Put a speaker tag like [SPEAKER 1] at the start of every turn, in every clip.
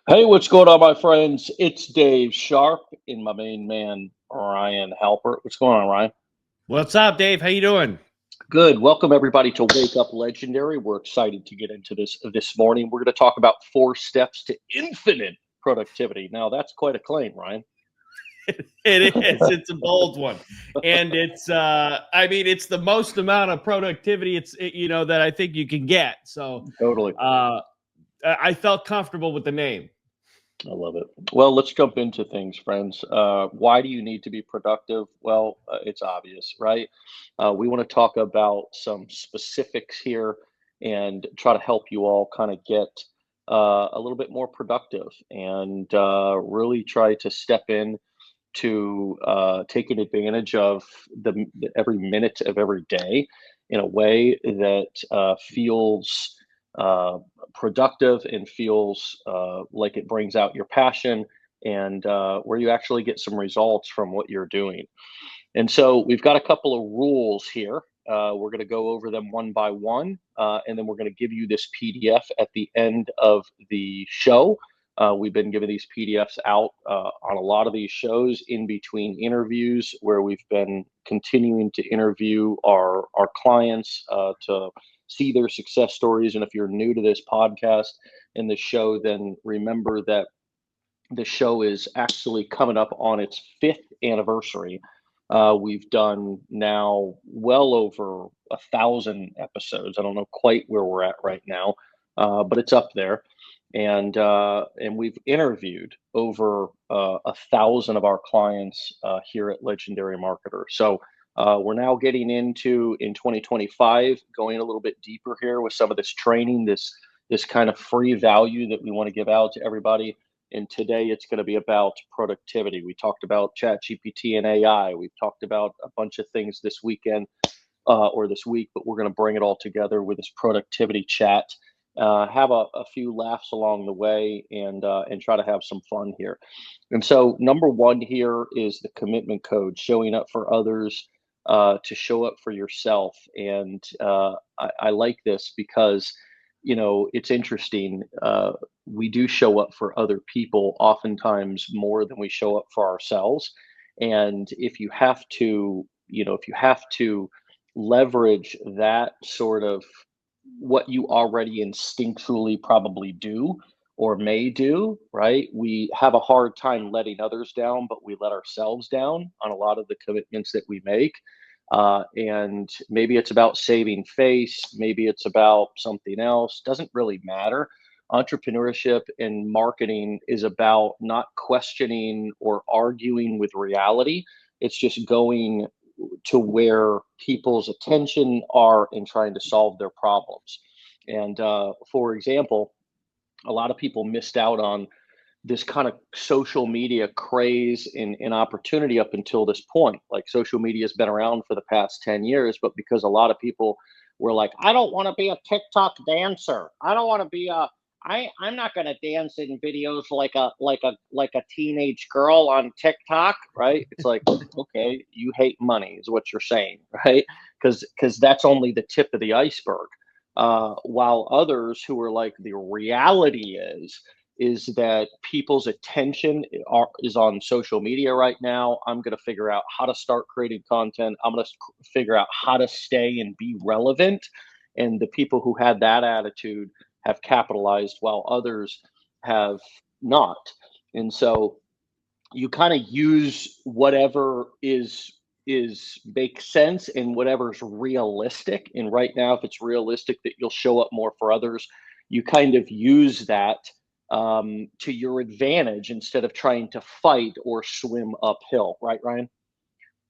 [SPEAKER 1] Hey, what's going on, my friends? It's Dave Sharpe and my main man, Ryan Halpert. What's going on, Ryan?
[SPEAKER 2] What's up, Dave? How you doing?
[SPEAKER 1] Good. Welcome everybody to Wake Up Legendary. We're excited to get into this morning. We're going to talk about 4 steps to infinite productivity. Now, that's quite a claim, Ryan.
[SPEAKER 2] It is. It's a bold one, and it's the most amount of productivity that I think you can get. So,
[SPEAKER 1] Totally.
[SPEAKER 2] I felt comfortable with the name.
[SPEAKER 1] I love it. Well, let's jump into things, friends. Why do you need to be productive? Well, it's obvious, right? We want to talk about some specifics here and try to help you all kind of get a little bit more productive and really try to step in to taking advantage of every minute of every day in a way that feels uh, productive and feels like it brings out your passion and where you actually get some results from what you're doing. And so we've got a couple of rules here. We're going to go over them one by one, and then we're going to give you this PDF at the end of the show. We've been giving these PDFs out on a lot of these shows in between interviews where we've been continuing to interview our clients to see their success stories. And if you're new to this podcast and the show, then remember that the show is actually coming up on its 5th anniversary. We've done now well over 1,000 episodes. I don't know quite where we're at right now, but it's up there. And we've interviewed over 1,000 of our clients here at Legendary Marketer. So we're now getting into in 2025, going a little bit deeper here with some of this training, this kind of free value that we want to give out to everybody. And today it's going to be about productivity. We talked about Chat GPT and AI. We've talked about a bunch of things this weekend or this week, but we're going to bring it all together with this productivity chat. Have a few laughs along the way and try to have some fun here. And so number one here is the commitment code: showing up for others, to show up for yourself. And I like this because it's interesting. We do show up for other people oftentimes more than we show up for ourselves. And if you have to leverage that sort of what you already instinctually probably do or may do, right? We have a hard time letting others down, but we let ourselves down on a lot of the commitments that we make. And maybe it's about saving face, maybe it's about something else, doesn't really matter. Entrepreneurship and marketing is about not questioning or arguing with reality. It's just going to where people's attention are and trying to solve their problems. And for example, a lot of people missed out on this kind of social media craze and opportunity up until this point. Like, social media has been around for the past 10 years, but because a lot of people were like, I don't want to be a TikTok dancer. I don't want to be I'm not going to dance in videos like a teenage girl on TikTok, right? It's like, okay, you hate money is what you're saying, right? Because that's only the tip of the iceberg. While others who are like, the reality is that people's attention is on social media right now. I'm going to figure out how to start creating content. I'm going to figure out how to stay and be relevant. And the people who had that attitude have capitalized while others have not. And so you kind of use whatever is makes sense and whatever's realistic. And right now, if it's realistic that you'll show up more for others, you kind of use that to your advantage instead of trying to fight or swim uphill, right, Ryan?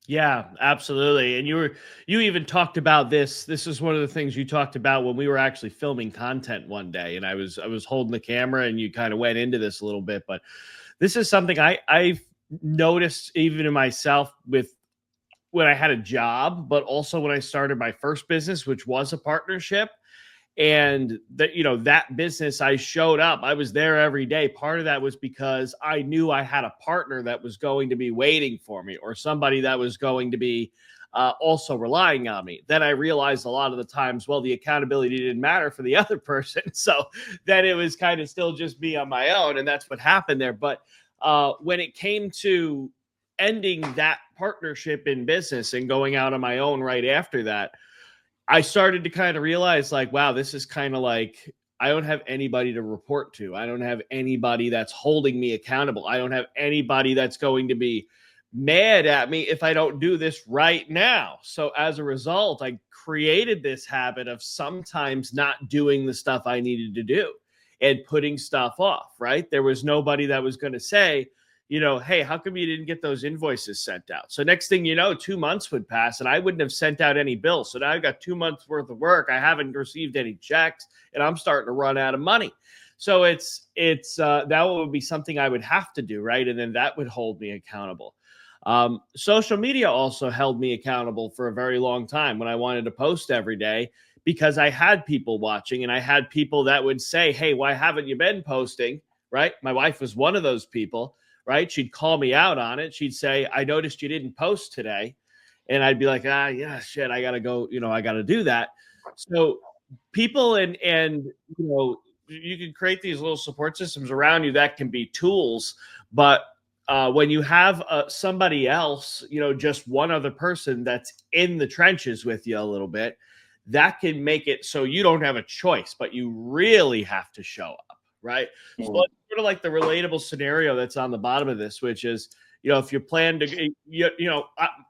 [SPEAKER 2] Yeah, absolutely. And you even talked about this. This is one of the things you talked about when we were actually filming content one day, and I was holding the camera, and you kind of went into this a little bit, but this is something I've noticed even in myself with when I had a job, but also when I started my first business, which was a partnership. And that business, I showed up, I was there every day. Part of that was because I knew I had a partner that was going to be waiting for me, or somebody that was going to be also relying on me. Then I realized a lot of the times, well, the accountability didn't matter for the other person. So then it was kind of still just me on my own. And that's what happened there. But when it came to ending that partnership in business and going out on my own right after that, I started to kind of realize like, wow, this is kind of like, I don't have anybody to report to. I don't have anybody that's holding me accountable. I don't have anybody that's going to be mad at me if I don't do this right now. So as a result, I created this habit of sometimes not doing the stuff I needed to do and putting stuff off, right? There was nobody that was going to say, hey, how come you didn't get those invoices sent out? So next thing you know, 2 months would pass and I wouldn't have sent out any bills. So now I've got 2 months worth of work. I haven't received any checks and I'm starting to run out of money. So it's that would be something I would have to do, right? And then that would hold me accountable. Social media also held me accountable for a very long time when I wanted to post every day, because I had people watching and I had people that would say, hey, why haven't you been posting? Right? My wife was one of those people. Right? She'd call me out on it. She'd say, I noticed you didn't post today. And I'd be like, yeah, shit, I got to go, I got to do that. So people and you can create these little support systems around you that can be tools. But when you have somebody else, just one other person that's in the trenches with you a little bit, that can make it so you don't have a choice, but you really have to show up. Right. So it's sort of like the relatable scenario that's on the bottom of this, which is, if you plan to,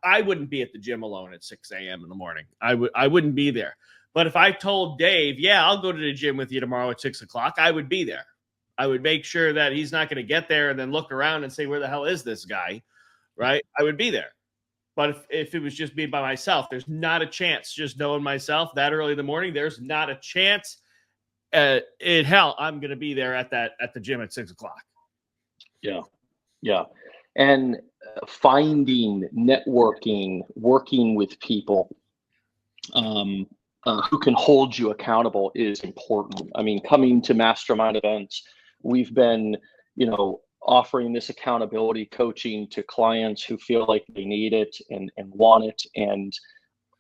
[SPEAKER 2] I wouldn't be at the gym alone at 6 a.m. in the morning. I wouldn't be there. But if I told Dave, yeah, I'll go to the gym with you tomorrow at 6 o'clock, I would be there. I would make sure that he's not going to get there and then look around and say, where the hell is this guy? Right. I would be there. But if it was just me by myself, there's not a chance. Just knowing myself that early in the morning, there's not a chance. In hell, I'm going to be there at the gym at 6 o'clock.
[SPEAKER 1] Yeah. And finding, networking, working with people who can hold you accountable is important. I mean, coming to mastermind events, we've been, offering this accountability coaching to clients who feel like they need it and want it. And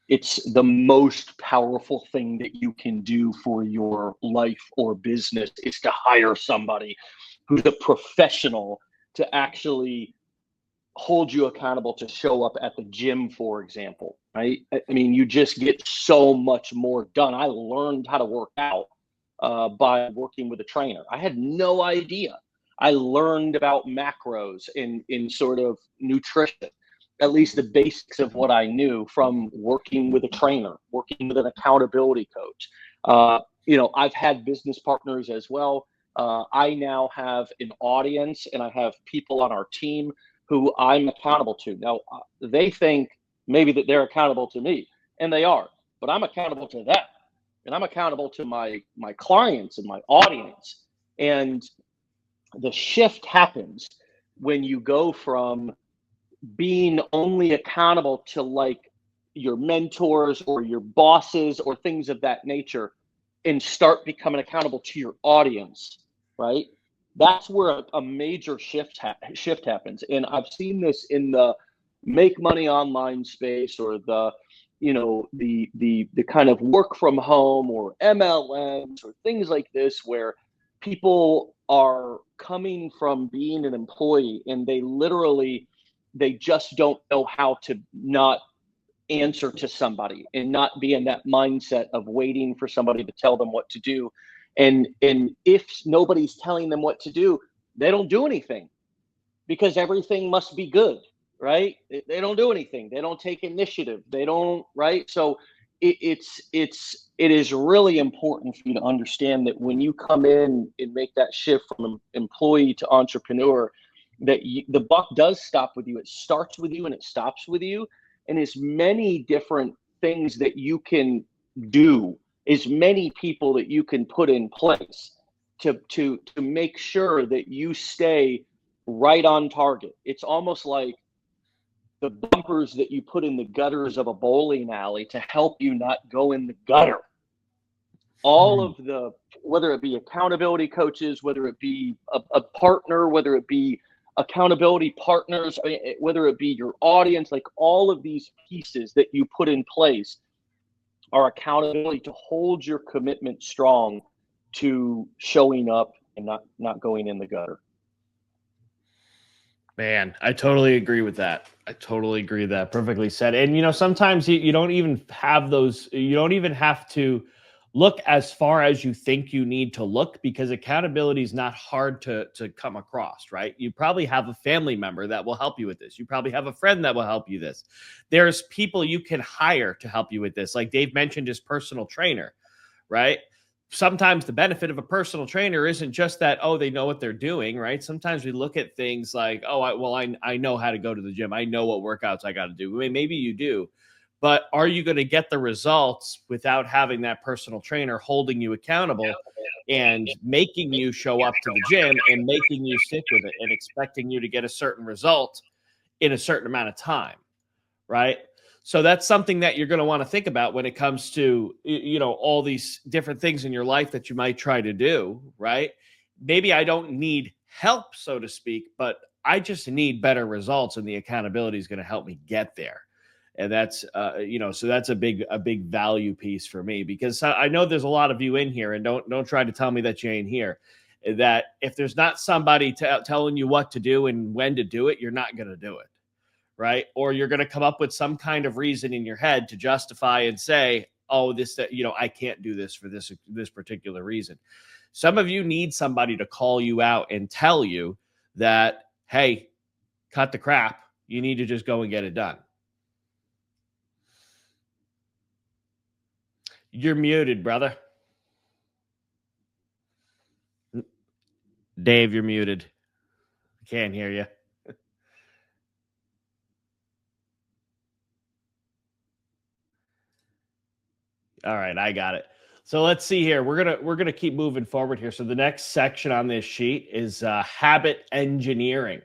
[SPEAKER 1] it's the most powerful thing that you can do for your life or business is to hire somebody who's a professional to actually hold you accountable to show up at the gym, for example, right? I mean, you just get so much more done. I learned how to work out by working with a trainer. I had no idea. I learned about macros in sort of nutrition, at least the basics of what I knew from working with a trainer, working with an accountability coach. I've had business partners as well. I now have an audience and I have people on our team who I'm accountable to. Now, they think maybe that they're accountable to me, and they are, but I'm accountable to them, and I'm accountable to my clients and my audience. And the shift happens when you go from being only accountable to like your mentors or your bosses or things of that nature and start becoming accountable to your audience, right? That's where a major shift happens. And I've seen this in the make money online space or the kind of work from home or MLMs or things like this, where people are coming from being an employee and they just don't know how to not answer to somebody and not be in that mindset of waiting for somebody to tell them what to do. And if nobody's telling them what to do, they don't do anything because everything must be good, right? They don't do anything. They don't take initiative. They don't, right? So it is really important for you to understand that when you come in and make that shift from employee to entrepreneur, that the buck does stop with you. It starts with you and it stops with you. And as many different things that you can do, as many people that you can put in place to make sure that you stay right on target. It's almost like the bumpers that you put in the gutters of a bowling alley to help you not go in the gutter. All of the, whether it be accountability coaches, whether it be a partner, whether it be accountability partners, I mean, whether it be your audience, like all of these pieces that you put in place are accountability to hold your commitment strong to showing up and not going in the gutter.
[SPEAKER 2] Man, I totally agree with that. I totally agree with that. Perfectly said. And sometimes you don't even have those, you don't even have to look as far as you think you need to look, because accountability is not hard to come across, right? You probably have a family member that will help you with this. You probably have a friend that will help you this. There's people you can hire to help you with this. Like Dave mentioned, his personal trainer, right? Sometimes the benefit of a personal trainer isn't just that, oh, they know what they're doing, right? Sometimes we look at things like, oh, I know how to go to the gym. I know what workouts I got to do. I mean, maybe you do, but are you going to get the results without having that personal trainer holding you accountable and making you show up to the gym and making you stick with it and expecting you to get a certain result in a certain amount of time, right? So that's something that you're going to want to think about when it comes to, all these different things in your life that you might try to do, right? Maybe I don't need help, so to speak, but I just need better results, and the accountability is going to help me get there. And that's, so that's a big value piece for me, because I know there's a lot of you in here, and don't try to tell me that you ain't here, that if there's not somebody telling you what to do and when to do it, you're not going to do it. Right? Or you're going to come up with some kind of reason in your head to justify and say, oh, I can't do this for this particular reason. Some of you need somebody to call you out and tell you that, hey, cut the crap. You need to just go and get it done. You're muted, brother. Dave, you're muted. I can't hear you. All right, I got it. So let's see here. We're gonna keep moving forward here. So the next section on this sheet is habit engineering.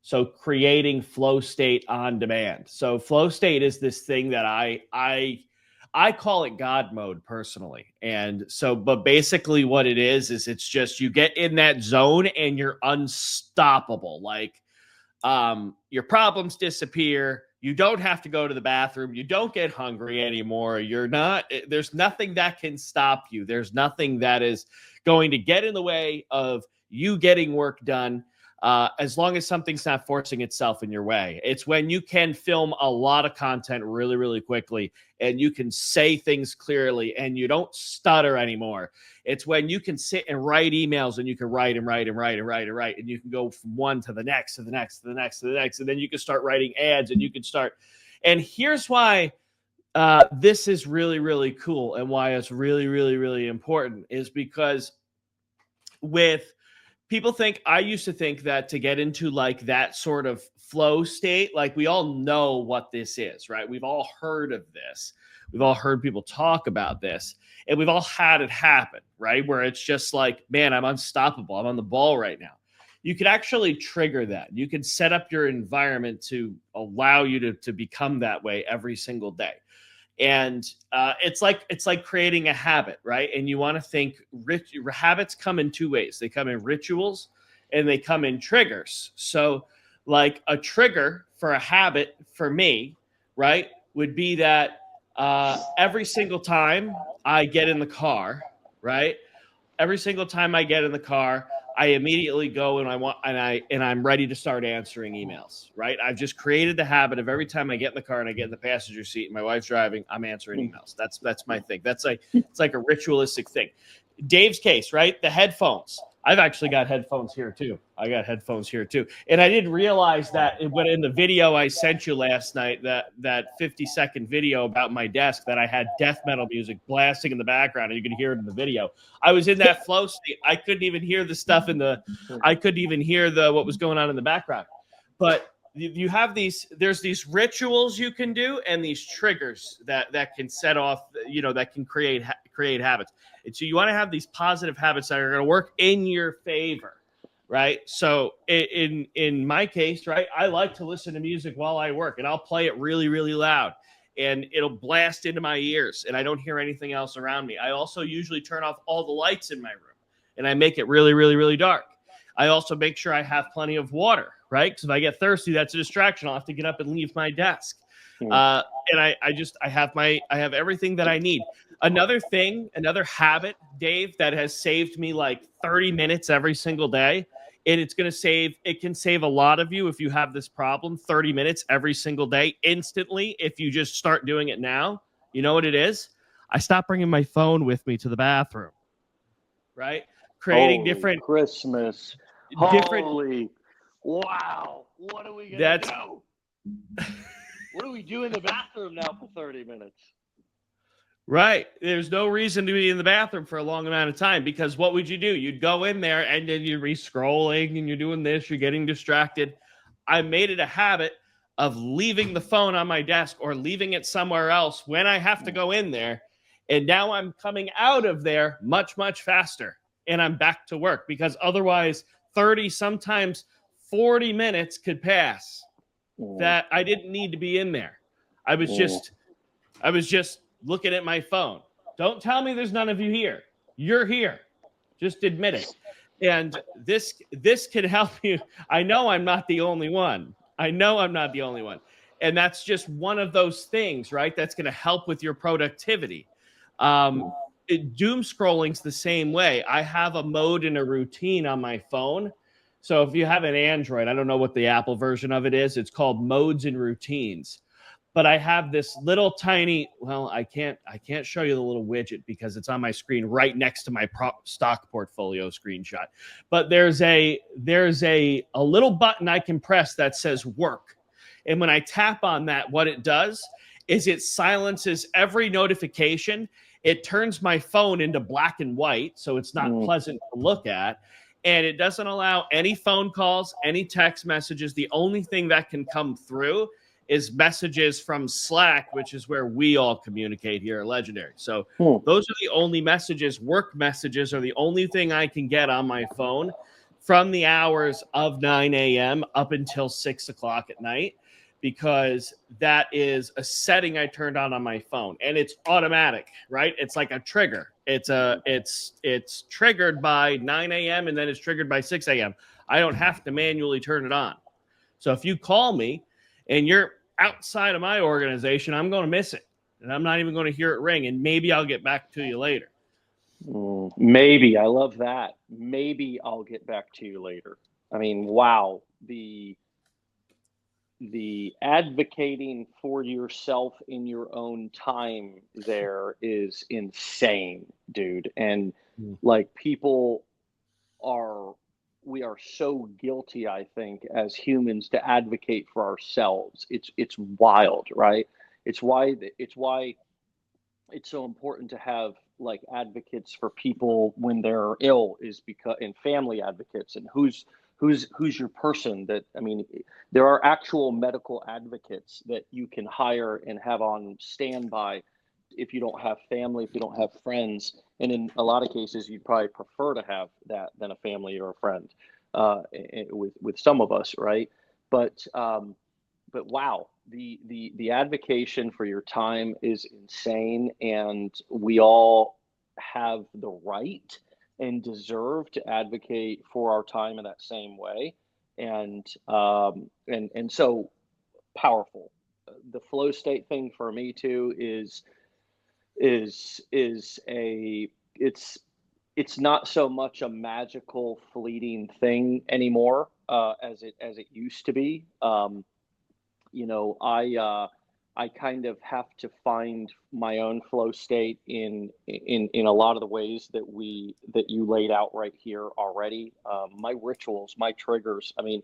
[SPEAKER 2] So creating flow state on demand. So flow state is this thing that I call it God mode personally. And so, but basically what it is it's just you get in that zone and you're unstoppable. Like your problems disappear. You don't have to go to the bathroom. You don't get hungry anymore. There's nothing that can stop you. There's nothing that is going to get in the way of you getting work done, as long as something's not forcing itself in your way. It's when you can film a lot of content really, really quickly, and you can say things clearly, and you don't stutter anymore. It's when you can sit and write emails, and you can write and write and write and write and write, and you can go from one to the next, to the next, to the next, to the next, and then you can start writing ads, and you can start. And here's why this is really, really cool, and why it's really, really, really important is because with people I used to think that to get into like that sort of flow state, like we all know what this is, right? We've all heard of this. We've all heard people talk about this, and we've all had it happen, right? Where it's just like, man, I'm unstoppable. I'm on the ball right now. You can actually trigger that. You can set up your environment to allow you to become that way every single day. And it's like creating a habit, right? And you want to think habits come in two ways. They come in rituals and they come in triggers. So like a trigger for a habit for me, right, would be that every single time I get in the car, right? Every single time I get in the car, I immediately go and I'm ready to start answering emails, right? I've just created the habit of every time I get in the car and I get in the passenger seat and my wife's driving, I'm answering emails. That's my thing. It's like a ritualistic thing. Dave's case, right? The headphones. I've actually got headphones here too. And I didn't realize that when in the video I sent you last night, that 50-second video about my desk, that I had death metal music blasting in the background, and you can hear it in the video. I was in that flow state. I couldn't even hear the stuff I couldn't even hear what was going on in the background. But you have there's these rituals you can do, and these triggers that can set off, that can create habits. And so you want to have these positive habits that are going to work in your favor, right? So in my case, right, I like to listen to music while I work, and I'll play it really, really loud, and it'll blast into my ears, and I don't hear anything else around me. I also usually turn off all the lights in my room, and I make it really, really, really dark. I also make sure I have plenty of water, right? Because if I get thirsty, that's a distraction. I'll have to get up and leave my desk.
[SPEAKER 1] Mm.
[SPEAKER 2] And I have everything that I need. Another thing, another habit, Dave, that has saved me like 30 minutes every single day. And it can save a lot of you if you have this problem, 30 minutes every single day instantly. If you just start doing it now, you know what it is? I stopped bringing my phone with me to the bathroom, right? Creating
[SPEAKER 1] Holy Christmas.
[SPEAKER 2] different,
[SPEAKER 1] Holy, wow. What are we going to
[SPEAKER 2] that's
[SPEAKER 1] do? What do we do in the bathroom now for 30 minutes?
[SPEAKER 2] right. There's no reason to be in the bathroom for a long amount of time, because what would you do? You'd go in there and then you're re-scrolling and you're doing this, you're getting distracted. I made it a habit of leaving the phone on my desk or leaving it somewhere else when I have to go in there. And now I'm coming out of there much, much faster and I'm back to work, because otherwise 30, sometimes 40 minutes could pass that I didn't need to be in there. I was just I was just looking at my phone. Don't tell me there's none of you here. You're here. Just admit it. And this can help you. I know I'm not the only one. I know I'm not the only one. And that's just one of those things, right? That's going to help with your productivity. Doom scrolling's the same way. I have a mode and a routine on my phone. So if you have an Android, I don't know what the Apple version of it is. It's called modes and routines. But I have this little tiny, well, I can't show you the little widget because it's on my screen right next to my stock portfolio screenshot. But there's a little button I can press that says work. And when I tap on that, what it does is it silences every notification. It turns my phone into black and white, so it's not pleasant to look at. And it doesn't allow any phone calls, any text messages. The only thing that can come through is messages from Slack, which is where we all communicate here at Legendary. So those are the only messages. Work messages are the only thing I can get on my phone from the hours of 9 a.m. up until 6 o'clock at night, because that is a setting I turned on my phone, and it's automatic, right? It's like a trigger. It's triggered by 9 a.m. and then it's triggered by 6 a.m. I don't have to manually turn it on. So if you call me and you're outside of my organization, I'm going to miss it. And I'm not even going to hear it ring. And maybe I'll get back to you later.
[SPEAKER 1] Maybe. I love that. Maybe I'll get back to you later. I mean, wow. The advocating for yourself in your own time there is insane, dude. And like we are so guilty, I think, as humans to advocate for ourselves. It's wild, right? It's why it's so important to have like advocates for people when they're ill, is because, and family advocates, and who's your person. That, I mean, there are actual medical advocates that you can hire and have on standby if you don't have family, if you don't have friends. And in a lot of cases, you'd probably prefer to have that than a family or a friend, with some of us, right? But wow, the advocation for your time is insane, and we all have the right and deserve to advocate for our time in that same way. And so powerful. The flow state thing for me too is a it's not so much a magical fleeting thing anymore, as it used to be. You know, I kind of have to find my own flow state in a lot of the ways that you laid out right here already. My rituals, my triggers. I mean,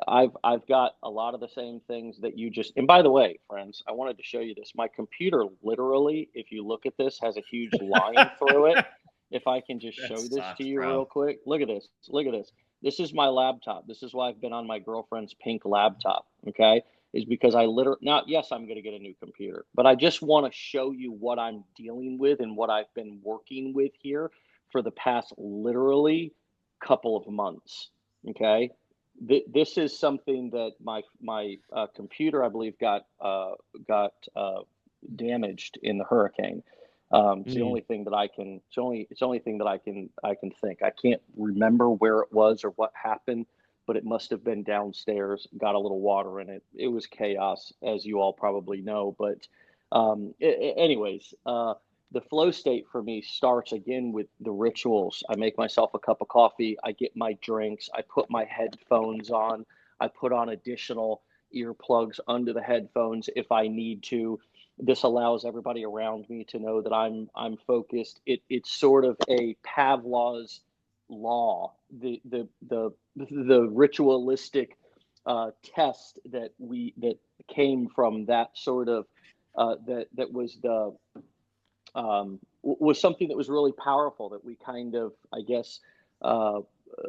[SPEAKER 1] I've got a lot of the same things that you just. And by the way, friends, I wanted to show you this. My computer, literally, if you look at this, has a huge line through it. If I can just show this to you real quick. Look at this. Look at this. This is my laptop. This is why I've been on my girlfriend's pink laptop. Okay. Is because I literally, not, yes, I'm going to get a new computer, but I just want to show you what I'm dealing with and what I've been working with here for the past literally couple of months. Okay. This is something that my computer, I believe, got damaged in the hurricane. It's the only thing that I can. It's the only thing that I can think. I can't remember where it was or what happened, but it must have been downstairs. Got a little water in it. It was chaos, as you all probably know. But anyways, the flow state for me starts again with the rituals. I make myself a cup of coffee. I get my drinks. I put my headphones on. I put on additional earplugs under the headphones if I need to. This allows everybody around me to know that I'm focused. It's sort of a Pavlov's law, the ritualistic test that came from that sort of that was something that was really powerful that we kind of, I guess, uh,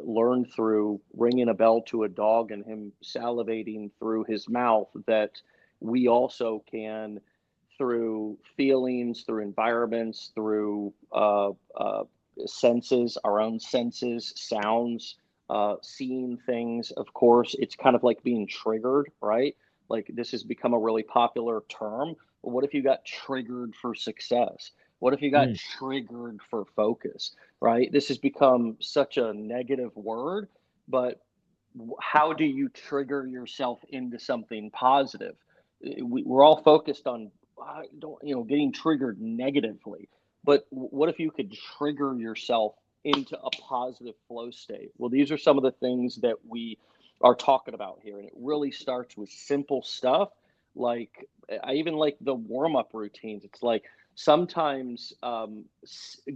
[SPEAKER 1] learned through ringing a bell to a dog and him salivating through his mouth, that we also can, through feelings, through environments, through senses, our own senses, sounds, seeing things. Of course, it's kind of like being triggered, right? Like this has become a really popular term. But what if you got triggered for success? What if you got
[SPEAKER 2] Mm.
[SPEAKER 1] triggered for focus, right? This has become such a negative word, but how do you trigger yourself into something positive? We're all focused on getting triggered negatively, but what if you could trigger yourself into a positive flow state? Well, these are some of the things that we are talking about here, and it really starts with simple stuff. Like, I even like the warm-up routines. It's like sometimes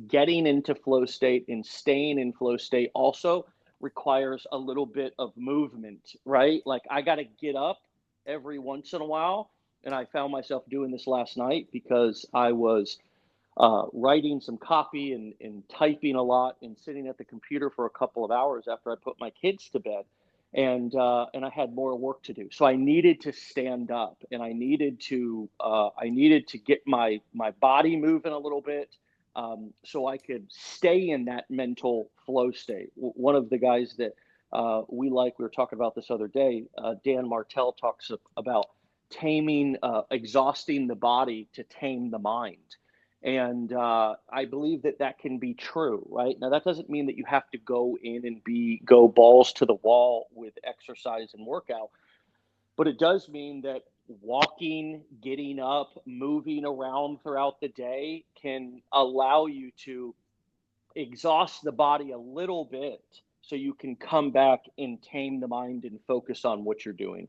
[SPEAKER 1] getting into flow state and staying in flow state also requires a little bit of movement, right? Like I got to get up every once in a while. And I found myself doing this last night because I was writing some copy and typing a lot and sitting at the computer for a couple of hours after I put my kids to bed. And I had more work to do, so I needed to stand up, and I needed to get my body moving a little bit, so I could stay in that mental flow state. One of the guys that we were talking about this other day, Dan Martell talks about exhausting the body to tame the mind. And I believe that that can be true, right? Now, that doesn't mean that you have to go in and go balls to the wall with exercise and workout, but it does mean that walking, getting up, moving around throughout the day can allow you to exhaust the body a little bit so you can come back and tame the mind and focus on what you're doing.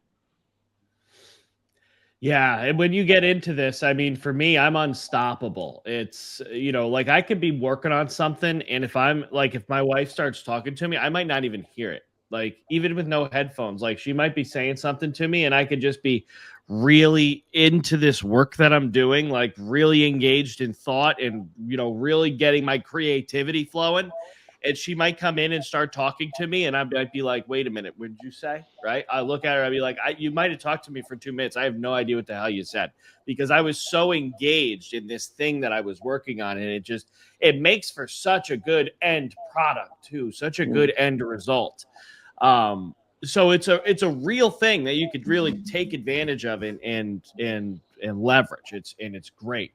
[SPEAKER 2] Yeah, and when you get into this, I mean, for me, I'm unstoppable. It's, like I could be working on something, and if my wife starts talking to me, I might not even hear it. Like, even with no headphones, like she might be saying something to me, and I could just be really into this work that I'm doing, like really engaged in thought and, really getting my creativity flowing. And she might come in and start talking to me, and I might be like, "Wait a minute, what did you say?" Right? I look at her, I'd be like, "You might have talked to me for 2 minutes. I have no idea what the hell you said," because I was so engaged in this thing that I was working on, and it makes for such a good end product too, such a
[SPEAKER 1] Mm.
[SPEAKER 2] good end result. Um, so it's a real thing that you could really take advantage of and leverage. It's great.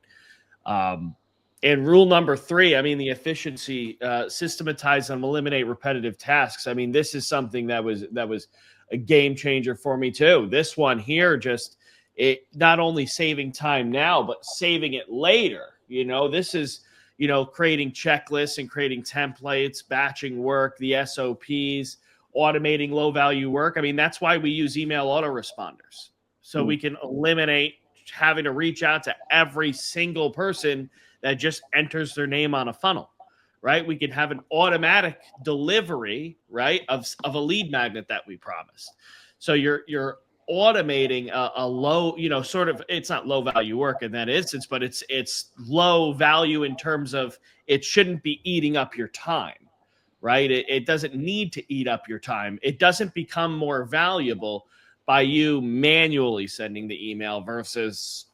[SPEAKER 2] Um, and rule number 3, I mean, the efficiency, systematize and eliminate repetitive tasks. I mean, this is something that was a game changer for me too. This one here, just it not only saving time now, but saving it later. This is, creating checklists and creating templates, batching work, the SOPs, automating low value work. I mean, that's why we use email autoresponders. So
[SPEAKER 1] Mm.
[SPEAKER 2] we can eliminate having to reach out to every single person that just enters their name on a funnel, right? We can have an automatic delivery, right, of a lead magnet that we promised. So you're automating a low, sort of, it's not low value work in that instance, but it's low value in terms of it shouldn't be eating up your time, right? It doesn't need to eat up your time. It doesn't become more valuable by you manually sending the email versus,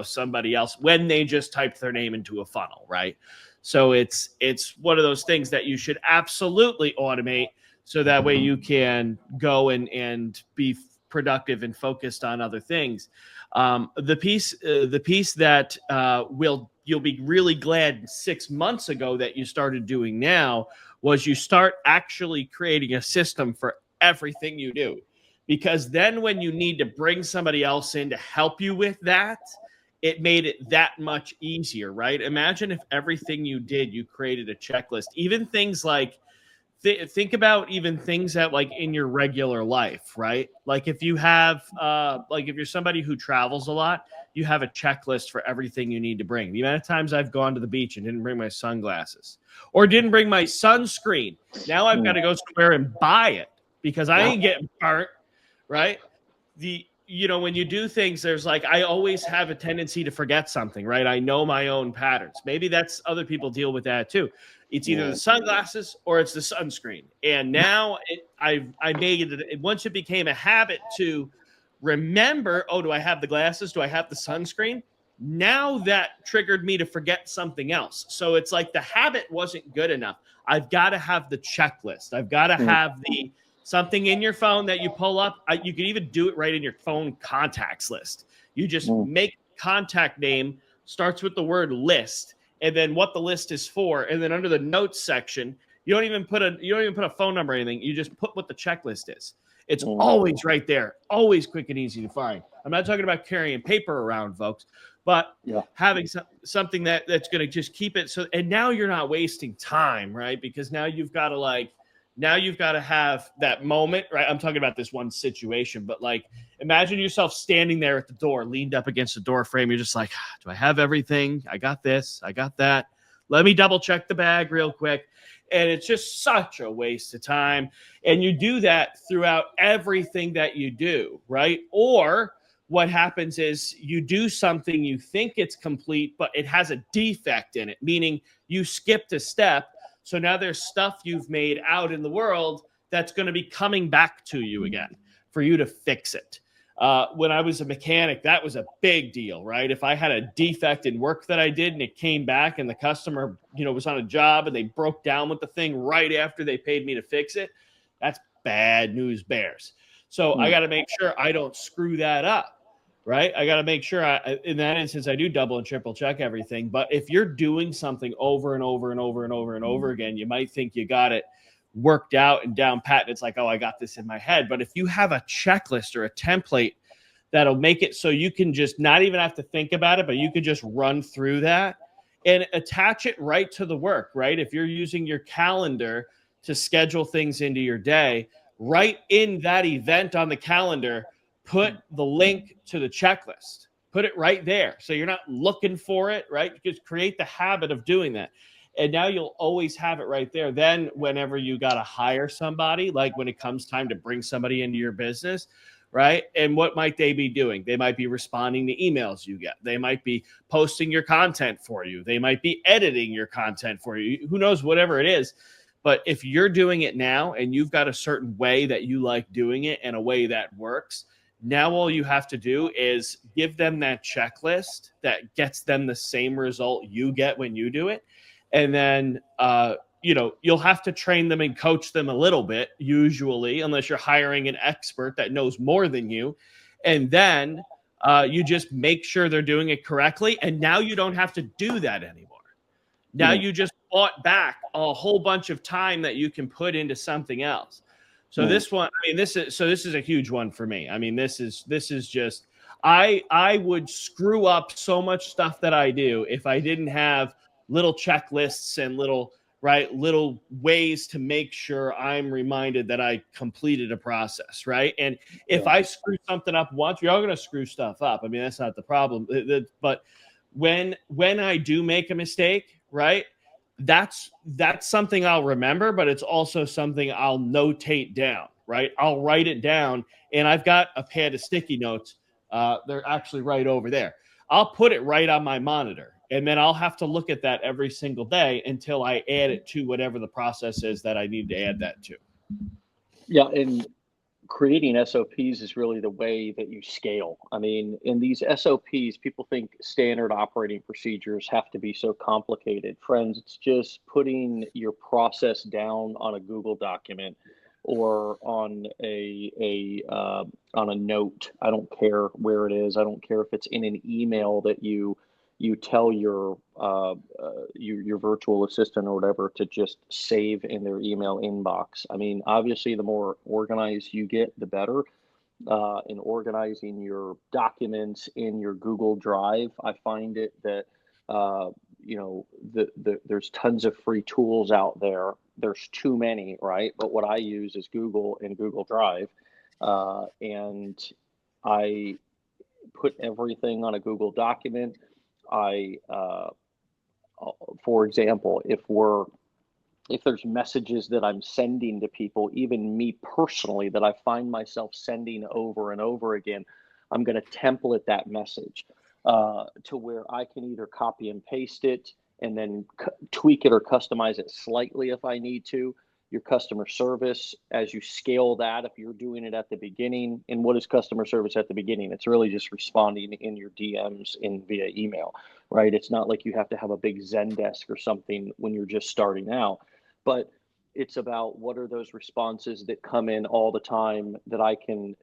[SPEAKER 2] somebody else when they just typed their name into a funnel, right? So it's one of those things that you should absolutely automate, so that way you can go and be productive and focused on other things. The piece that will you'll be really glad 6 months ago that you started doing now was you start actually creating a system for everything you do. Because then when you need to bring somebody else in to help you with that, it made it that much easier, right? Imagine if everything you did, you created a checklist, even things like think about even things that like in your regular life, right? Like if you have like if you're somebody who travels a lot, you have a checklist for everything you need to bring. The amount of times I've gone to the beach and didn't bring my sunglasses or didn't bring my sunscreen. Now I've got
[SPEAKER 1] Mm.
[SPEAKER 2] to go somewhere and buy it because I
[SPEAKER 1] Yeah.
[SPEAKER 2] ain't getting burnt, right? The when you do things, there's like I always have a tendency to forget something, right? I know my own patterns. Maybe that's other people deal with that too. It's either the
[SPEAKER 1] Yeah.
[SPEAKER 2] sunglasses or it's the sunscreen. And now I made it once it became a habit to remember, oh, do I have the glasses? Do I have the sunscreen? Now that triggered me to forget something else. So it's like the habit wasn't good enough. I've got to have the checklist. I've got to
[SPEAKER 1] Mm.
[SPEAKER 2] have the something in your phone that you pull up. You can even do it right in your phone contacts list. You just
[SPEAKER 1] Mm.
[SPEAKER 2] make contact name starts with the word list and then what the list is for. And then under the notes section, you don't even put a phone number or anything. You just put what the checklist is. It's
[SPEAKER 1] Mm.
[SPEAKER 2] always right there, always quick and easy to find. I'm not talking about carrying paper around, folks, but
[SPEAKER 1] Yeah.
[SPEAKER 2] having something that's going to just keep it so. And now you're not wasting time, right? Because now you've got to have that moment, right? I'm talking about this one situation, but like imagine yourself standing there at the door, leaned up against the door frame. You're just like, do I have everything? I got this, I got that. Let me double check the bag real quick. And it's just such a waste of time. And you do that throughout everything that you do, right? Or what happens is you do something, you think it's complete, but it has a defect in it, meaning you skipped a step. So now there's stuff you've made out in the world that's going to be coming back to you again for you to fix it. When I was a mechanic, that was a big deal, right? If I had a defect in work that I did and it came back and the customer, was on a job and they broke down with the thing right after they paid me to fix it, that's bad news bears. So I
[SPEAKER 1] Mm.
[SPEAKER 2] got to make sure I don't screw that up. Right. I got to make sure in that instance, I do double and triple check everything. But if you're doing something over and over and over and over and over again, you might think you got it worked out and down pat. And it's like, oh, I got this in my head. But if you have a checklist or a template that'll make it so you can just not even have to think about it, but you could just run through that and attach it right to the work, right? If you're using your calendar to schedule things into your day, right in that event on the calendar, put the link to the checklist. Put it right there. So you're not looking for it, right? Just create the habit of doing that. And now you'll always have it right there. Then, whenever you got to hire somebody, like when it comes time to bring somebody into your business, right? And what might they be doing? They might be responding to emails you get. They might be posting your content for you. They might be editing your content for you. Who knows, whatever it is. But if you're doing it now and you've got a certain way that you like doing it and a way that works, now all you have to do is give them that checklist that gets them the same result you get when you do it. And then, you'll have to train them and coach them a little bit, usually, unless you're hiring an expert that knows more than you. And then you just make sure they're doing it correctly. And now you don't have to do that anymore. Now
[SPEAKER 1] Mm.
[SPEAKER 2] you just bought back a whole bunch of time that you can put into something else. So
[SPEAKER 1] Mm.
[SPEAKER 2] this one, this is a huge one for me. This is just I would screw up so much stuff that I do if I didn't have little checklists and little ways to make sure I'm reminded that I completed a process, right? And if
[SPEAKER 1] Yeah.
[SPEAKER 2] I screw something up once, you're all going to screw stuff up. That's not the problem. But when I do make a mistake, right? That's something I'll remember, but it's also something I'll notate down, right? I'll write it down, and I've got a pad of sticky notes. They're actually right over there. I'll put it right on my monitor, and then I'll have to look at that every single day until I add it to whatever the process is that I need to add that to.
[SPEAKER 1] Yeah. And creating SOPs is really the way that you scale. I mean, in these SOPs, people think standard operating procedures have to be so complicated. Friends, it's just putting your process down on a Google document or on a note. I don't care where it is. I don't care if it's in an email that you you tell your virtual assistant or whatever to just save in their email inbox. I mean, obviously, the more organized you get, the better. In organizing your documents in your Google Drive, I find it that there's tons of free tools out there. There's too many, right? But what I use is Google and Google Drive, and I put everything on a Google document. I, for example, if there's messages that I'm sending to people, even me personally, that I find myself sending over and over again, I'm going to template that message to where I can either copy and paste it and then tweak it or customize it slightly if I need to. Your customer service, as you scale that, if you're doing it at the beginning, and what is customer service at the beginning? It's really just responding in your DMs via email, right? It's not like you have to have a big Zendesk or something when you're just starting out, but it's about what are those responses that come in all the time that I can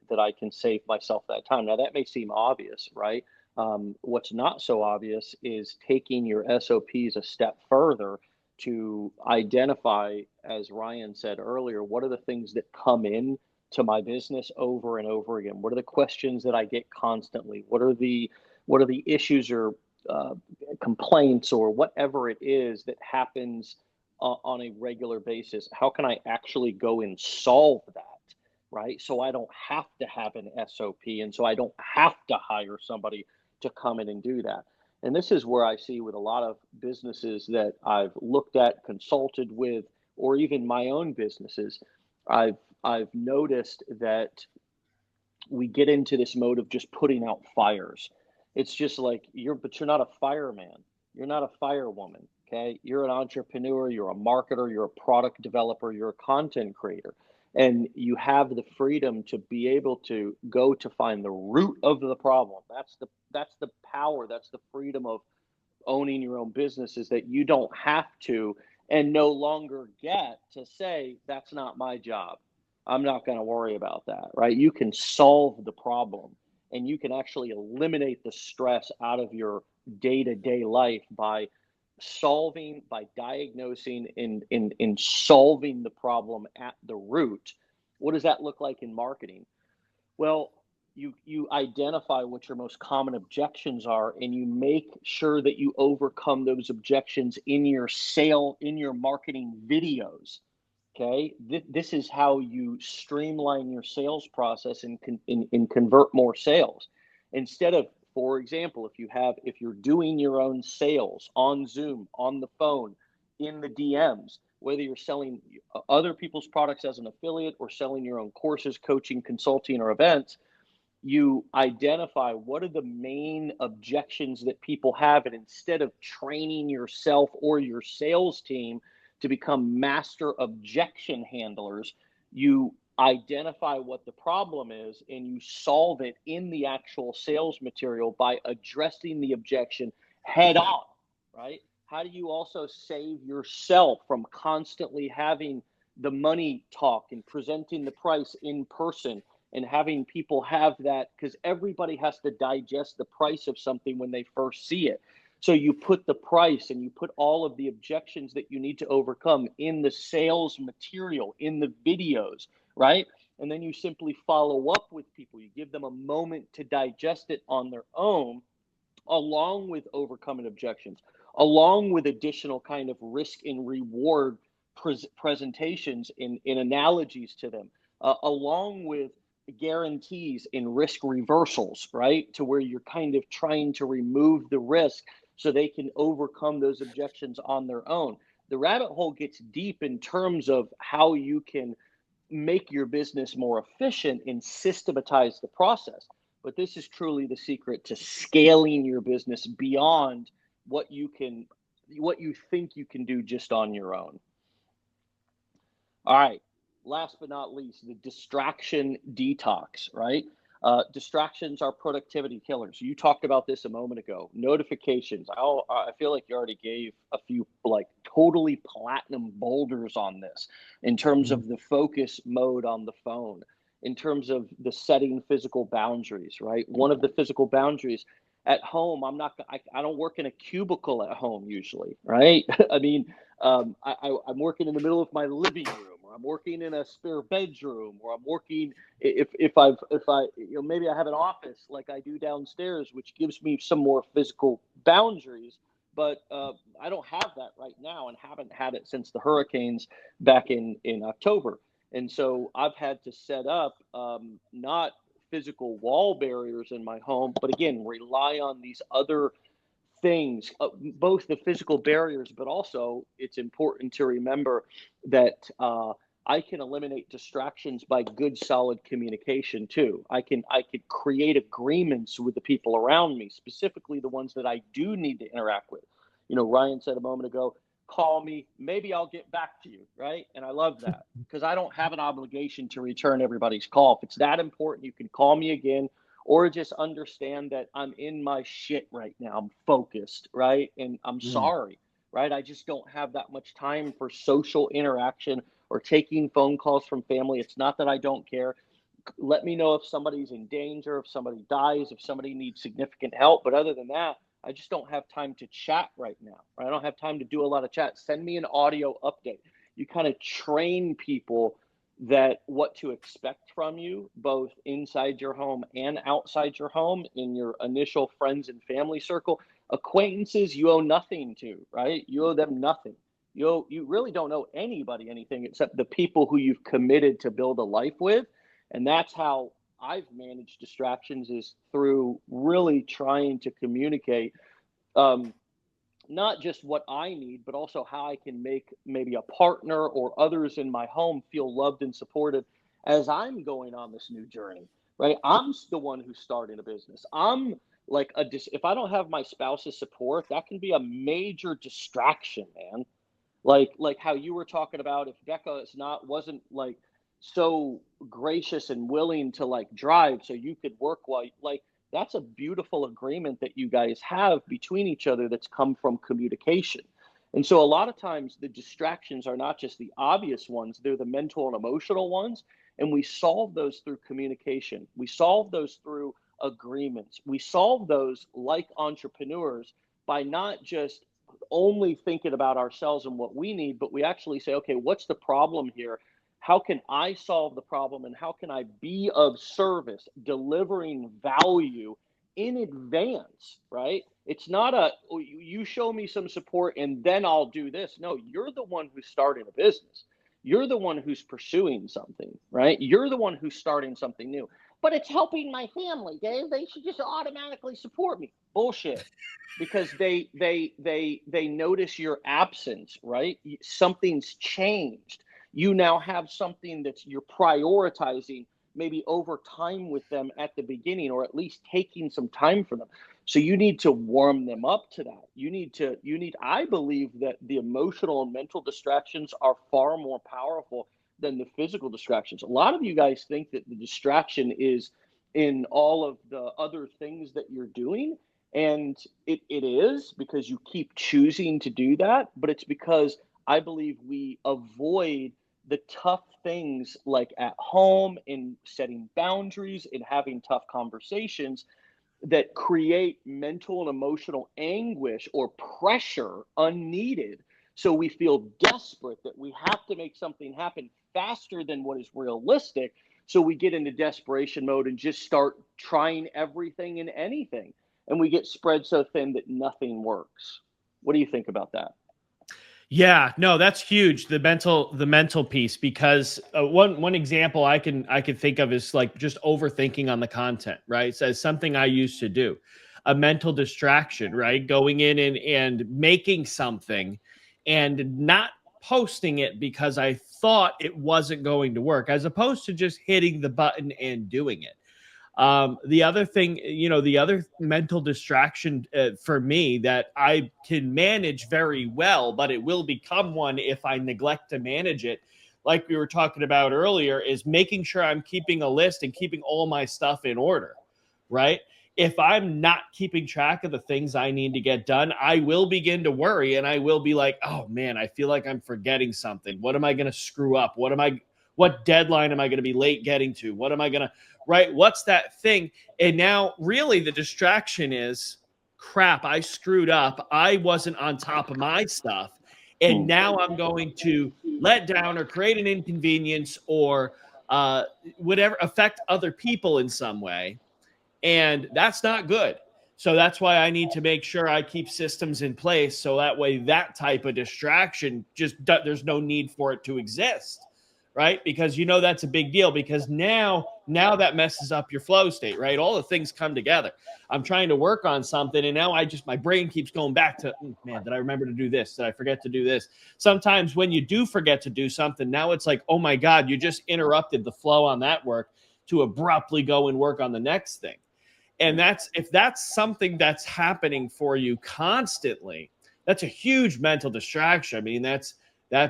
[SPEAKER 1] save myself that time. Now that may seem obvious, right? What's not so obvious is taking your SOPs a step further to identify, as Ryan said earlier, what are the things that come in to my business over and over again? What are the questions that I get constantly? What are the issues or complaints or whatever it is that happens on a regular basis? How can I actually go and solve that, right? So I don't have to have an SOP, and so I don't have to hire somebody to come in and do that. And this is where I see with a lot of businesses that I've looked at, consulted with, or even my own businesses, I've noticed that we get into this mode of just putting out fires. It's just like but you're not a fireman. You're not a firewoman. Okay. You're an entrepreneur. You're a marketer. You're a product developer. You're a content creator. And you have the freedom to be able to go to find the root of the problem. That's the power. That's the freedom of owning your own business, is that you don't have to and no longer get to say, that's not my job. I'm not going to worry about that, right? You can solve the problem, and you can actually eliminate the stress out of your day-to-day life by diagnosing and solving the problem at the root. What does that look like in marketing? Well, you identify what your most common objections are, and you make sure that you overcome those objections in your marketing videos. Okay, this is how you streamline your sales process and convert more sales. Instead of, for example, if you're doing your own sales on Zoom, on the phone, in the DMs, whether you're selling other people's products as an affiliate or selling your own courses, coaching, consulting, or events, you identify what are the main objections that people have, and instead of training yourself or your sales team to become master objection handlers, you identify what the problem is and you solve it in the actual sales material by addressing the objection head on, right? How do you also save yourself from constantly having the money talk and presenting the price in person and having people have that, because everybody has to digest the price of something when they first see it. So you put the price and you put all of the objections that you need to overcome in the sales material, in the videos, right? And then you simply follow up with people. You give them a moment to digest it on their own, along with overcoming objections, along with additional kind of risk and reward presentations in analogies to them, along with guarantees and risk reversals, right? To where you're kind of trying to remove the risk so they can overcome those objections on their own. The rabbit hole gets deep in terms of how you can make your business more efficient and systematize the process. But this is truly the secret to scaling your business beyond what you think you can do just on your own. All right. Last but not least, the distraction detox, right? Distractions are productivity killers. You talked about this a moment ago. Notifications. I feel like you already gave a few like totally platinum boulders on this in terms of the focus mode on the phone, in terms of the setting physical boundaries, right? One of the physical boundaries, at home, I don't work in a cubicle at home usually, right? I mean, I'm working in the middle of my living room, or I'm working in a spare bedroom, or I'm working if I maybe I have an office like I do downstairs, which gives me some more physical boundaries. But I don't have that right now, and haven't had it since the hurricanes back in October. And so I've had to set up not physical wall barriers in my home, but again, rely on these other things, both the physical barriers, but also it's important to remember that I can eliminate distractions by good, solid communication too. I could create agreements with the people around me, specifically the ones that I do need to interact with. Ryan said a moment ago, call me, maybe I'll get back to you, right? And I love that because I don't have an obligation to return everybody's call. If it's that important, you can call me again, or just understand that I'm in my shit right now. I'm focused, right? And I'm
[SPEAKER 2] Mm.
[SPEAKER 1] sorry, right? I just don't have that much time for social interaction or taking phone calls from family. It's not that I don't care. Let me know if somebody's in danger, if somebody dies, if somebody needs significant help. But other than that, I just don't have time to chat right now. Right? I don't have time to do a lot of chat. Send me an audio update. You kind of train people that what to expect from you, both inside your home and outside your home, in your initial friends and family circle. Acquaintances, you owe nothing to, right? You owe them nothing. You really don't owe anybody anything except the people who you've committed to build a life with. And that's how I've managed distractions, is through really trying to communicate um, not just what I need, but also how I can make maybe a partner or others in my home feel loved and supported as I'm going on this new journey, right? I'm the one who's starting a business. I'm like if I don't have my spouse's support, that can be a major distraction, man. Like how you were talking about, if Becca wasn't like so gracious and willing to like drive so you could work while like that's a beautiful agreement that you guys have between each other that's come from communication. And so a lot of times the distractions are not just the obvious ones, they're the mental and emotional ones. And we solve those through communication. We solve those through agreements. We solve those like entrepreneurs by not just only thinking about ourselves and what we need, but we actually say, okay, what's the problem here? How can I solve the problem, and how can I be of service, delivering value in advance, right? It's not you show me some support and then I'll do this. No, you're the one who's starting a business. You're the one who's pursuing something, right? You're the one who's starting something new. But it's helping my family, Dave. They should just automatically support me. Bullshit, because they notice your absence, right? Something's changed. You now have something that you're prioritizing maybe over time with them at the beginning, or at least taking some time for them. So you need to warm them up to that. I believe that the emotional and mental distractions are far more powerful than the physical distractions. A lot of you guys think that the distraction is in all of the other things that you're doing, and it is because you keep choosing to do that, but it's because I believe we avoid the tough things like at home, in setting boundaries, in having tough conversations that create mental and emotional anguish or pressure unneeded. So we feel desperate that we have to make something happen faster than what is realistic. So we get into desperation mode and just start trying everything and anything. And we get spread so thin that nothing works. What do you think about that?
[SPEAKER 2] Yeah, no, that's huge. The mental piece, because one example I can think of is like just overthinking on the content, right? So it's something I used to do, a mental distraction, right? Going in and making something and not posting it because I thought it wasn't going to work, as opposed to just hitting the button and doing it. The other thing, the other mental distraction for me that I can manage very well, but it will become one if I neglect to manage it, like we were talking about earlier, is making sure I'm keeping a list and keeping all my stuff in order, right? If I'm not keeping track of the things I need to get done, I will begin to worry, and I will be like, oh man, I feel like I'm forgetting something. What am I going to screw up? What deadline am I going to be late getting to? What am I going to, right? What's that thing? And now really the distraction is crap, I screwed up. I wasn't on top of my stuff. And
[SPEAKER 1] Mm.
[SPEAKER 2] now I'm going to let down or create an inconvenience or uh, whatever, affect other people in some way. And that's not good. So that's why I need to make sure I keep systems in place so that way that type of distraction just there's no need for it to exist, right? Because that's a big deal because now that messes up your flow state, right? All the things come together. I'm trying to work on something and now my brain keeps going back to, man, did I remember to do this? Did I forget to do this? Sometimes when you do forget to do something, now it's like, oh my God, you just interrupted the flow on that work to abruptly go and work on the next thing. And if that's something that's happening for you constantly, that's a huge mental distraction. I mean, that's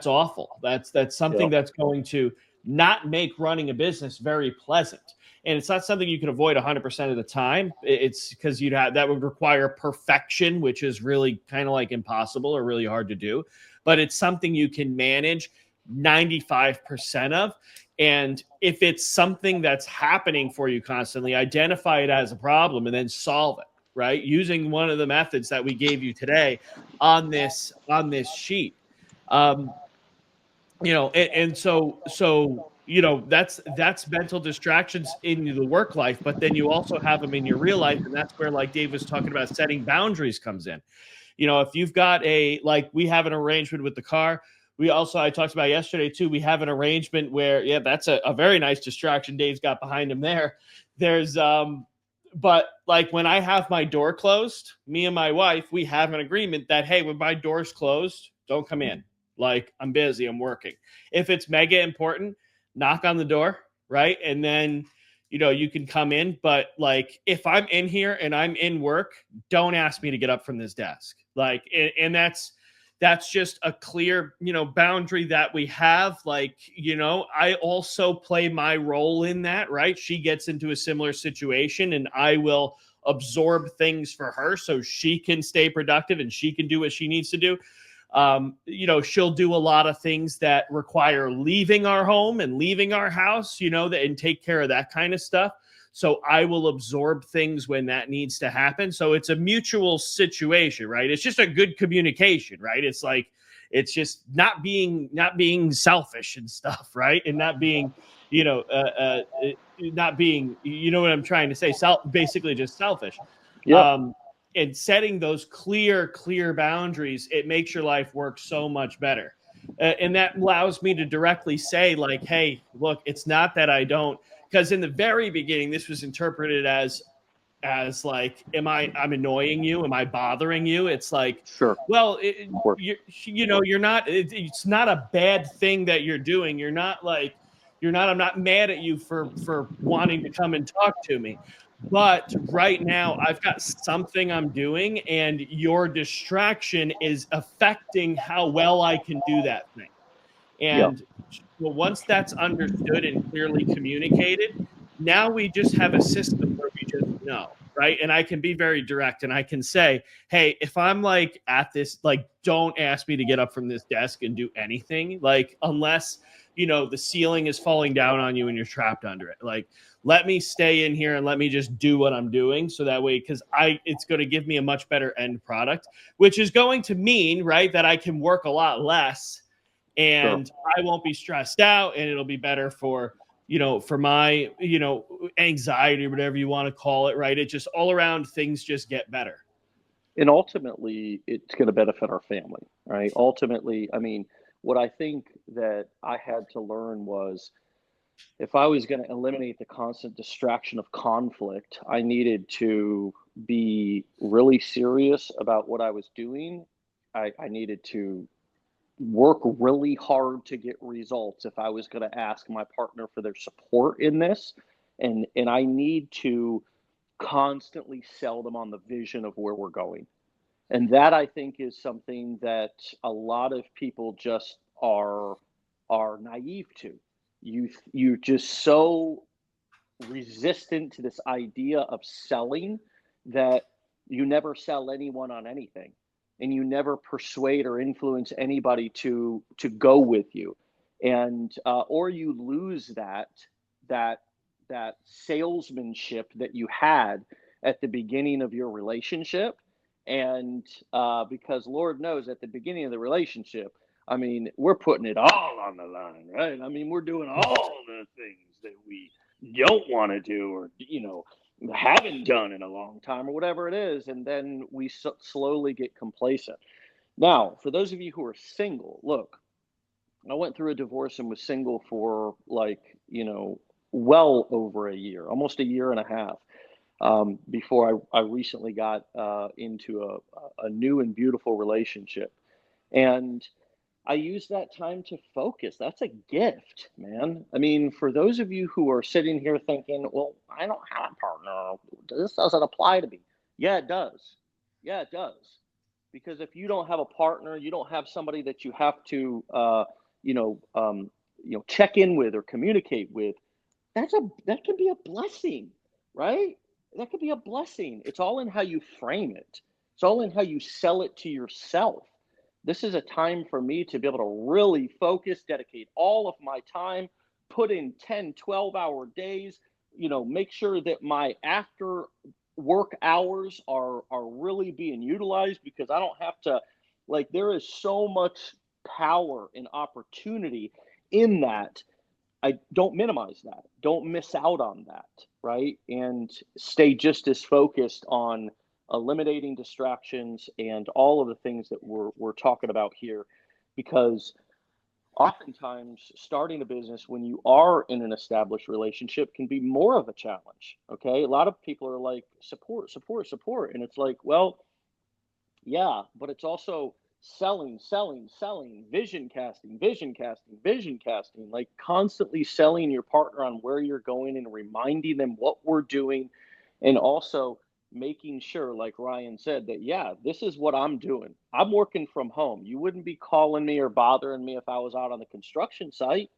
[SPEAKER 2] awful. That's something
[SPEAKER 1] Yeah.
[SPEAKER 2] that's going to not make running a business very pleasant. And it's not something you can avoid 100% of the time. It's because that would require perfection, which is really kind of like impossible or really hard to do. But it's something you can manage 95% of. And if it's something that's happening for you constantly, identify it as a problem and then solve it, right? Using one of the methods that we gave you today on this sheet. Um, and so that's mental distractions in the work life, but then you also have them in your real life, and that's where, like Dave was talking about, setting boundaries comes in. If you've got like we have an arrangement with the car, I talked about yesterday too, we have an arrangement where, yeah, that's a very nice distraction Dave's got behind him there. There's but like when I have my door closed, me and my wife, we have an agreement that, hey, when my door's closed, don't come in. Like, I'm busy, I'm working. If it's mega important, knock on the door, right? And then you can come in. But like, if I'm in here and I'm in work, don't ask me to get up from this desk. Like, and that's just a clear, boundary that we have. Like, I also play my role in that, right? She gets into a similar situation and I will absorb things for her so she can stay productive and she can do what she needs to do. She'll do a lot of things that require leaving our home and leaving our house, and take care of that kind of stuff. So I will absorb things when that needs to happen. So it's a mutual situation, right? It's just a good communication, right? It's like, it's just not being selfish and stuff, right? And not being, not being, what I'm trying to say, basically just selfish.
[SPEAKER 1] Yeah.
[SPEAKER 2] Um, and setting those clear boundaries, it makes your life work so much better. And that allows me to directly say, like, hey, look, it's not that I don't, because in the very beginning, this was interpreted as like, I'm annoying you? Am I bothering you? It's like,
[SPEAKER 1] Sure.
[SPEAKER 2] well,
[SPEAKER 1] Of course.
[SPEAKER 2] you're not, it's not a bad thing that you're doing. I'm not mad at you for wanting to come and talk to me. But right now, I've got something I'm doing, and your distraction is affecting how well I can do that thing.
[SPEAKER 1] Yeah.
[SPEAKER 2] And well, once that's understood and clearly communicated, now we just have a system where we just know, right? And I can be very direct and I can say, hey, if I'm like at this, like, don't ask me to get up from this desk and do anything, like, unless, the ceiling is falling down on you and you're trapped under it. Like, let me stay in here and let me just do what I'm doing. So that way, because it's going to give me a much better end product, which is going to mean, right, that I can work a lot less
[SPEAKER 1] Sure.
[SPEAKER 2] and I won't be stressed out, and it'll be better for my anxiety or whatever you want to call it, right? It just all around, things just get better.
[SPEAKER 1] And ultimately, it's going to benefit our family, right? Ultimately, I mean, what I think that I had to learn was if I was going to eliminate the constant distraction of conflict, I needed to be really serious about what I was doing. I needed to work really hard to get results if I was going to ask my partner for their support in this. And I need to constantly sell them on the vision of where we're going. And that I think is something that a lot of people just are naive to. You're just so resistant to this idea of selling that you never sell anyone on anything, and you never persuade or influence anybody to go with you, and or you lose that that salesmanship that you had at the beginning of your relationship, And because Lord knows at the beginning of the relationship, I mean, we're putting it all on the line, right? I mean, we're doing all the things that we don't want to do, or, haven't done in a long time, or whatever it is. And then we slowly get complacent. Now, for those of you who are single, look, I went through a divorce and was single for like, well over a year, almost a year and a half, before I recently got into a new and beautiful relationship. And I use that time to focus. That's a gift, man. I mean, for those of you who are sitting here thinking, well, I don't have a partner, this doesn't apply to me. Yeah, it does. Yeah, it does. Because if you don't have a partner, you don't have somebody that you have to, you know, um, check in with or communicate with. That can be a blessing, right? That could be a blessing. It's all in how you frame it. It's all in how you sell it to yourself. This is a time for me to be able to really focus, dedicate all of my time, put in 10, 12-hour days, make sure that my after work hours are really being utilized, because I don't have to, like, there is so much power and opportunity in that. I don't minimize that. Don't miss out on that, right? And stay just as focused on eliminating distractions and all of the things that we're talking about here, because oftentimes starting a business when you are in an established relationship can be more of a challenge. Okay, a lot of people are like, support, support, support, and it's like, well, yeah, but it's also selling, selling, selling, vision casting, vision casting, like constantly selling your partner on where you're going and reminding them what we're doing. And also making sure, like Ryan said, that, yeah, this is what I'm doing. I'm working from home. You wouldn't be calling me or bothering me if I was out on the construction site.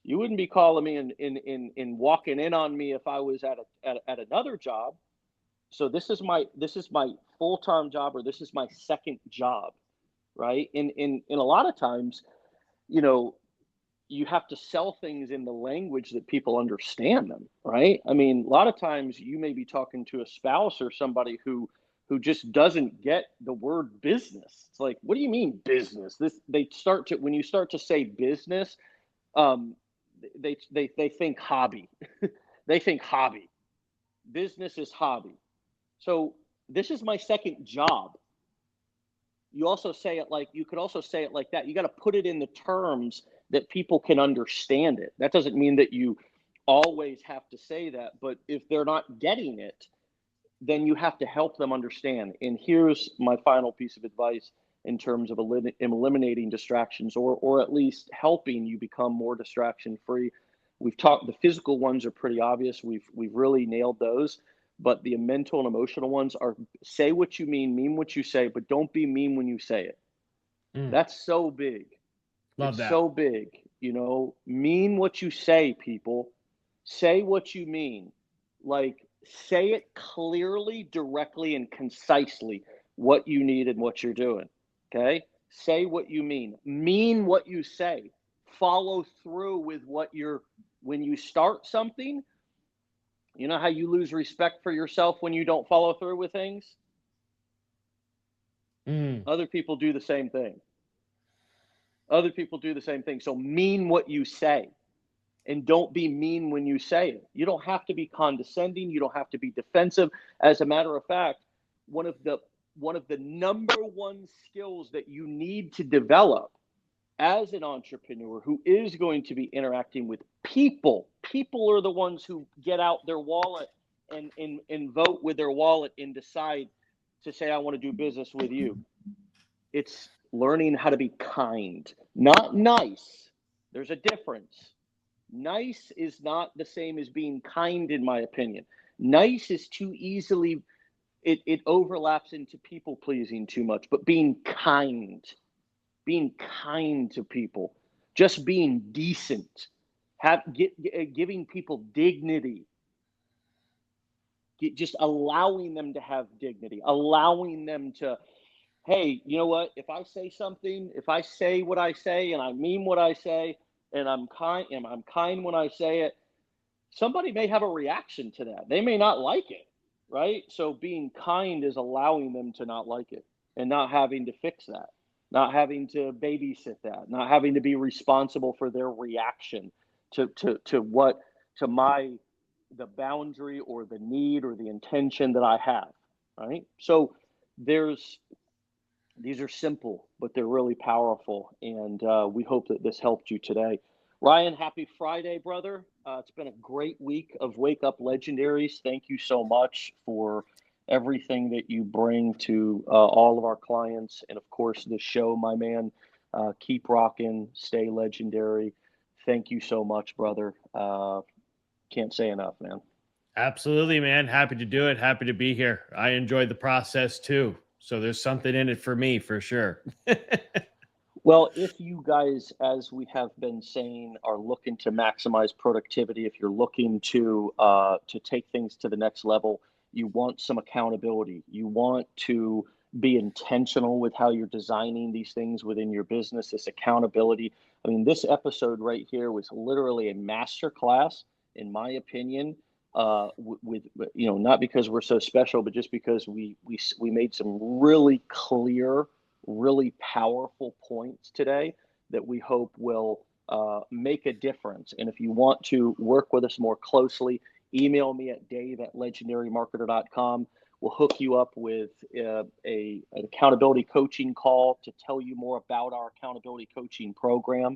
[SPEAKER 1] You wouldn't be calling me and walking in on me if I was at another job. So this is my full-time job, or this is my second job, right? In a lot of times, you know, you have to sell things in the language that people understand them, right? I mean, a lot of times you may be talking to a spouse or somebody who just doesn't get the word business. It's like, what do you mean business? This they start to When you start to say business, um, they think hobby. They think hobby. Business is hobby. So this is my second job. You could also say it like that. You got to put it in the terms that people can understand it. That doesn't mean that you always have to say that, but if they're not getting it, then you have to help them understand. And here's my final piece of advice in terms of eliminating distractions, or at least helping you become more distraction free. We've talked, the physical ones are pretty obvious. We've really nailed those. But the mental and emotional ones are: say what you mean what you say, but don't be mean when you say it.
[SPEAKER 2] Mm,
[SPEAKER 1] That's so big.
[SPEAKER 2] love
[SPEAKER 1] It's
[SPEAKER 2] that.
[SPEAKER 1] so big. Mean what you say, people. Say what you mean. Like, say it clearly, directly, and concisely what you need and what you're doing. Okay? Say what you mean. Mean what you say. Follow through with when you start something. You know how you lose respect for yourself when you don't follow through with things?
[SPEAKER 2] Mm,
[SPEAKER 1] Other people do the same thing. Other people do the same thing. So mean what you say, and don't be mean when you say it. You don't have to be condescending. You don't have to be defensive. As a matter of fact, one of the number one skills that you need to develop as an entrepreneur who is going to be interacting with people are the ones who get out their wallet and vote with their wallet and decide to say, I want to do business with you. It's learning how to be kind, not nice. There's a difference. Nice is not the same as being kind, in my opinion. Nice is too easily, it overlaps into people pleasing too much, but being kind to people, just being decent, giving people dignity, just allowing them to have dignity, allowing them to, hey, you know what? If I say something, if I say what I say, and I mean what I say, and I'm kind when I say it, somebody may have a reaction to that. They may not like it, right? So being kind is allowing them to not like it and not having to fix that, not having to babysit that, not having to be responsible for their reaction to what to my the boundary or the need or the intention that I have, right? So there's these are simple, but they're really powerful, and we hope that this helped you today. Ryan, happy Friday, brother. It's been a great week of Wake Up Legendaries. Thank you so much for everything that you bring to all of our clients, and of course, the show, my man. Keep rocking, stay legendary. Thank you so much, brother. Can't say enough, man.
[SPEAKER 2] Absolutely, man. Happy to do it. Happy to be here. I enjoyed the process too. So there's something in it for me for sure.
[SPEAKER 1] Well, if you guys, as we have been saying, are looking to maximize productivity, if you're looking to take things to the next level, you want some accountability. You want to be intentional with how you're designing these things within your business. This accountability. I mean, this episode right here was literally a master class, in my opinion. With not because we're so special, but just because we made some really clear, really powerful points today that we hope will make a difference. And if you want to work with us more closely, email me at dave@legendarymarketer.com. We'll hook you up with an accountability coaching call to tell you more about our accountability coaching program.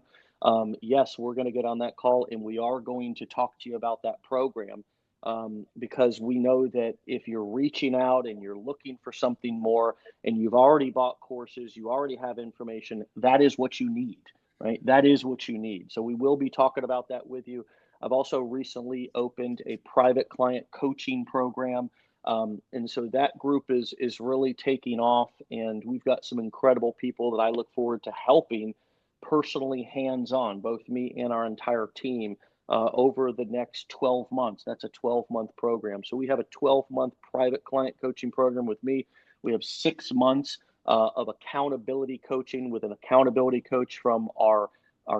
[SPEAKER 1] Yes, we're going to get on that call, and we are going to talk to you about that program, because we know that if you're reaching out and you're looking for something more and you've already bought courses, you already have information, that is what you need, right? That is what you need. So we will be talking about that with you. I've also recently opened a private client coaching program. And so that group is really taking off, and we've got some incredible people that I look forward to helping personally, hands-on, both me and our entire team, over the next 12 months. That's a 12-month program. So we have a 12-month private client coaching program with me. We have 6 months of accountability coaching with an accountability coach from our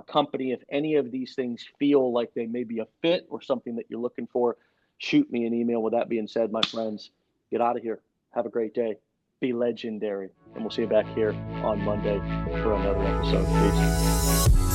[SPEAKER 1] company. If any of these things feel like they may be a fit or something that you're looking for, shoot me an email. With that being said, my friends, get out of here. Have a great day. Be legendary. And we'll see you back here on Monday for another episode. Peace.